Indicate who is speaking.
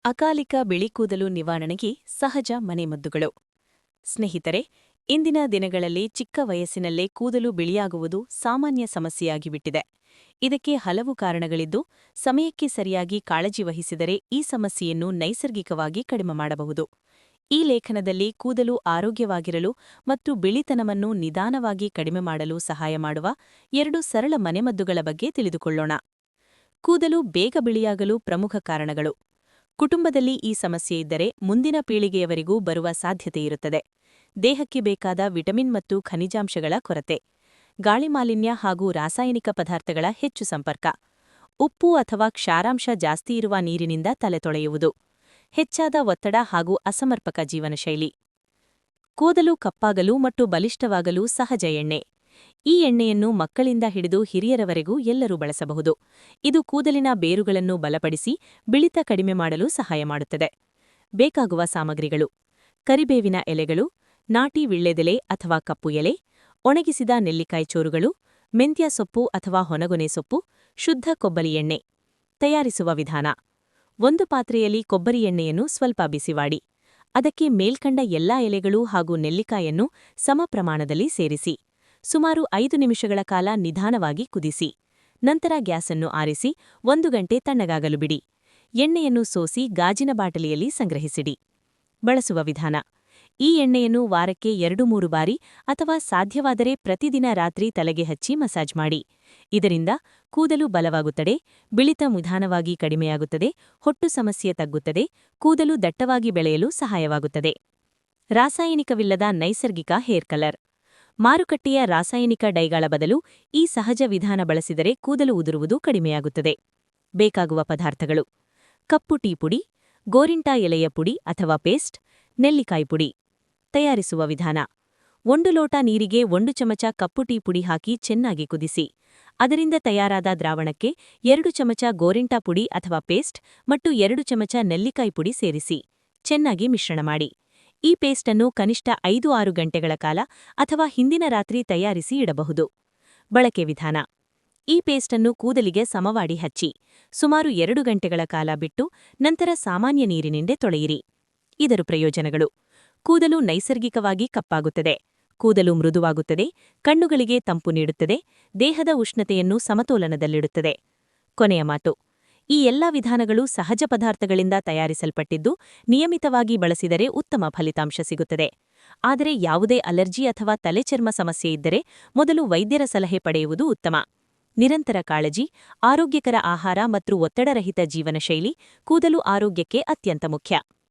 Speaker 1: ಅಕಾಲಿಕ ಬಿಳಿಕೂದಲು ನಿವಾರಣೆಗೆ ಸಹಜ ಮನೆಮದ್ದುಗಳು. ಸ್ನೇಹಿತರೆ, ಇಂದಿನ ದಿನಗಳಲ್ಲಿ ಚಿಕ್ಕ ವಯಸ್ಸಿನಲ್ಲೇ ಕೂದಲು ಬಿಳಿಯಾಗುವುದು ಸಾಮಾನ್ಯ ಸಮಸ್ಯೆಯಾಗಿಬಿಟ್ಟಿದೆ. ಇದಕ್ಕೆ ಹಲವು ಕಾರಣಗಳಿದ್ದು, ಸಮಯಕ್ಕೆ ಸರಿಯಾಗಿ ಕಾಳಜಿ ವಹಿಸಿದರೆ ಈ ಸಮಸ್ಯೆಯನ್ನು ನೈಸರ್ಗಿಕವಾಗಿ ಕಡಿಮೆ ಮಾಡಬಹುದು. ಈ ಲೇಖನದಲ್ಲಿ ಕೂದಲು ಆರೋಗ್ಯವಾಗಿರಲು ಮತ್ತು ಬಿಳಿತನವನ್ನು ನಿಧಾನವಾಗಿ ಕಡಿಮೆ ಮಾಡಲು ಸಹಾಯ ಮಾಡುವ 2 ಸರಳ ಮನೆಮದ್ದುಗಳ ಬಗ್ಗೆ ತಿಳಿದುಕೊಳ್ಳೋಣ. ಕೂದಲು ಬೇಗ ಬಿಳಿಯಾಗಲು ಪ್ರಮುಖ ಕಾರಣಗಳು. ಕುಟುಂಬದಲ್ಲಿ ಈ ಸಮಸ್ಯೆ ಇದ್ದರೆ ಮುಂದಿನ ಪೀಳಿಗೆಯವರಿಗೂ ಬರುವ ಸಾಧ್ಯತೆಯಿರುತ್ತದೆ. ದೇಹಕ್ಕೆ ಬೇಕಾದ ವಿಟಮಿನ್ ಮತ್ತು ಖನಿಜಾಂಶಗಳ ಕೊರತೆ, ಗಾಳಿ ಮಾಲಿನ್ಯ ಹಾಗೂ ರಾಸಾಯನಿಕ ಪದಾರ್ಥಗಳ ಹೆಚ್ಚು ಸಂಪರ್ಕ, ಉಪ್ಪು ಅಥವಾ ಕ್ಷಾರಾಂಶ ಜಾಸ್ತಿ ಇರುವ ನೀರಿನಿಂದ ತಲೆ ತೊಳೆಯುವುದು, ಹೆಚ್ಚಾದ ಒತ್ತಡ ಹಾಗೂ ಅಸಮರ್ಪಕ ಜೀವನಶೈಲಿ. ಕೂದಲು ಕಪ್ಪಾಗಲು ಮತ್ತು ಬಲಿಷ್ಠವಾಗಲು ಸಹಜ ಎಣ್ಣೆ. ಈ ಎಣ್ಣೆಯನ್ನು ಮಕ್ಕಳಿಂದ ಹಿಡಿದು ಹಿರಿಯರವರೆಗೂ ಎಲ್ಲರೂ ಬಳಸಬಹುದು. ಇದು ಕೂದಲಿನ ಬೇರುಗಳನ್ನು ಬಲಪಡಿಸಿ ಬಿಳಿತ ಕಡಿಮೆ ಮಾಡಲು ಸಹಾಯ ಮಾಡುತ್ತದೆ. ಬೇಕಾಗುವ ಸಾಮಗ್ರಿಗಳು: ಕರಿಬೇವಿನ ಎಲೆಗಳು, ನಾಟಿ ವಿಳ್ಳೆದೆಲೆ ಅಥವಾ ಕಪ್ಪು ಎಲೆ, ಒಣಗಿಸಿದ ನೆಲ್ಲಿಕಾಯಿ ಚೂರುಗಳು, ಮೆಂತ್ಯ ಸೊಪ್ಪು ಅಥವಾ ಹೊನಗೊನೆ ಸೊಪ್ಪು, ಶುದ್ಧ ಕೊಬ್ಬರಿ ಎಣ್ಣೆ. ತಯಾರಿಸುವ ವಿಧಾನ: ಒಂದು ಪಾತ್ರೆಯಲ್ಲಿ ಕೊಬ್ಬರಿ ಎಣ್ಣೆಯನ್ನು ಸ್ವಲ್ಪ ಬಿಸಿಮಾಡಿ. ಅದಕ್ಕೆ ಮೇಲ್ಕಂಡ ಎಲ್ಲಾ ಎಲೆಗಳು ಹಾಗೂ ನೆಲ್ಲಿಕಾಯನ್ನು ಸಮ ಪ್ರಮಾಣದಲ್ಲಿ ಸೇರಿಸಿ. ಸುಮಾರು 5 ನಿಮಿಷಗಳ ಕಾಲ ನಿಧಾನವಾಗಿ ಕುದಿಸಿ. ನಂತರ ಗ್ಯಾಸನ್ನು ಆರಿಸಿ 1 ಗಂಟೆ ತಣ್ಣಗಾಗಲು ಬಿಡಿ. ಎಣ್ಣೆಯನ್ನು ಸೋಸಿ ಗಾಜಿನ ಬಾಟಲಿಯಲ್ಲಿ ಸಂಗ್ರಹಿಸಿಡಿ. ಬಳಸುವ ವಿಧಾನ: ಈ ಎಣ್ಣೆಯನ್ನು ವಾರಕ್ಕೆ 2-3 ಬಾರಿ ಅಥವಾ ಸಾಧ್ಯವಾದರೆ ಪ್ರತಿದಿನ ರಾತ್ರಿ ತಲೆಗೆ ಹಚ್ಚಿ ಮಸಾಜ್ ಮಾಡಿ. ಇದರಿಂದ ಕೂದಲು ಬಲವಾಗುತ್ತದೆ, ಬಿಳಿತ ನಿಧಾನವಾಗಿ ಕಡಿಮೆಯಾಗುತ್ತದೆ, ಹೊಟ್ಟು ಸಮಸ್ಯೆ ತಗ್ಗುತ್ತದೆ, ಕೂದಲು ದಟ್ಟವಾಗಿ ಬೆಳೆಯಲು ಸಹಾಯವಾಗುತ್ತದೆ. ರಾಸಾಯನಿಕವಿಲ್ಲದ ನೈಸರ್ಗಿಕ ಹೇರ್ ಕಲರ್. ಮಾರುಕಟ್ಟೆಯ ರಾಸಾಯನಿಕ ಡೈಗಳ ಬದಲು ಈ ಸಹಜ ವಿಧಾನ ಬಳಸಿದರೆ ಕೂದಲು ಉದುರುವುದು ಕಡಿಮೆಯಾಗುತ್ತದೆ. ಬೇಕಾಗುವ ಪದಾರ್ಥಗಳು: ಕಪ್ಪು ಟೀ ಪುಡಿ, ಗೋರಿಂಟಾ ಎಲೆಯ ಪುಡಿ ಅಥವಾ ಪೇಸ್ಟ್, ನೆಲ್ಲಿಕಾಯಿ ಪುಡಿ. ತಯಾರಿಸುವ ವಿಧಾನ: 1 ಲೋಟ ನೀರಿಗೆ 1 ಚಮಚ ಕಪ್ಪು ಟೀ ಪುಡಿ ಹಾಕಿ ಚೆನ್ನಾಗಿ ಕುದಿಸಿ. ಅದರಿಂದ ತಯಾರಾದ ದ್ರಾವಣಕ್ಕೆ 2 ಚಮಚ ಗೋರಿಂಟಾ ಪುಡಿ ಅಥವಾ ಪೇಸ್ಟ್ ಮತ್ತು 2 ಚಮಚ ನೆಲ್ಲಿಕಾಯಿ ಪುಡಿ ಸೇರಿಸಿ ಚೆನ್ನಾಗಿ ಮಿಶ್ರಣ ಮಾಡಿ. ಈ ಪೇಸ್ಟನ್ನು ಕನಿಷ್ಠ 5-6 ಗಂಟೆಗಳ ಕಾಲ ಅಥವಾ ಹಿಂದಿನ ರಾತ್ರಿ ತಯಾರಿಸಿ ಇಡಬಹುದು. ಬಳಕೆ ವಿಧಾನ: ಈ ಪೇಸ್ಟನ್ನು ಕೂದಲಿಗೆ ಸಮವಾಗಿ ಹಚ್ಚಿ ಸುಮಾರು 2 ಗಂಟೆಗಳ ಕಾಲ ಬಿಟ್ಟು ನಂತರ ಸಾಮಾನ್ಯ ನೀರಿನಿಂದ ತೊಳೆಯಿರಿ. ಇದರ ಪ್ರಯೋಜನಗಳು: ಕೂದಲು ನೈಸರ್ಗಿಕವಾಗಿ ಕಪ್ಪಾಗುತ್ತದೆ, ಕೂದಲು ಮೃದುವಾಗುತ್ತದೆ, ಕಣ್ಣುಗಳಿಗೆ ತಂಪು ನೀಡುತ್ತದೆ, ದೇಹದ ಉಷ್ಣತೆಯನ್ನು ಸಮತೋಲನದಲ್ಲಿಡುತ್ತದೆ. ಕೊನೆಯ ಮಾತು: ಈ ಎಲ್ಲಾ ವಿಧಾನಗಳು ಸಹಜ ಪದಾರ್ಥಗಳಿಂದ ತಯಾರಿಸಲ್ಪಟ್ಟಿದ್ದು, ನಿಯಮಿತವಾಗಿ ಬಳಸಿದರೆ ಉತ್ತಮ ಫಲಿತಾಂಶ ಸಿಗುತ್ತದೆ. ಆದರೆ ಯಾವುದೇ ಅಲರ್ಜಿ ಅಥವಾ ತಲೆಚರ್ಮ ಸಮಸ್ಯೆ ಇದ್ದರೆ ಮೊದಲು ವೈದ್ಯರ ಸಲಹೆ ಪಡೆಯುವುದು ಉತ್ತಮ. ನಿರಂತರ ಕಾಳಜಿ, ಆರೋಗ್ಯಕರ ಆಹಾರ ಮತ್ತು ಒತ್ತಡರಹಿತ ಜೀವನಶೈಲಿ ಕೂದಲು ಆರೋಗ್ಯಕ್ಕೆ ಅತ್ಯಂತ ಮುಖ್ಯ.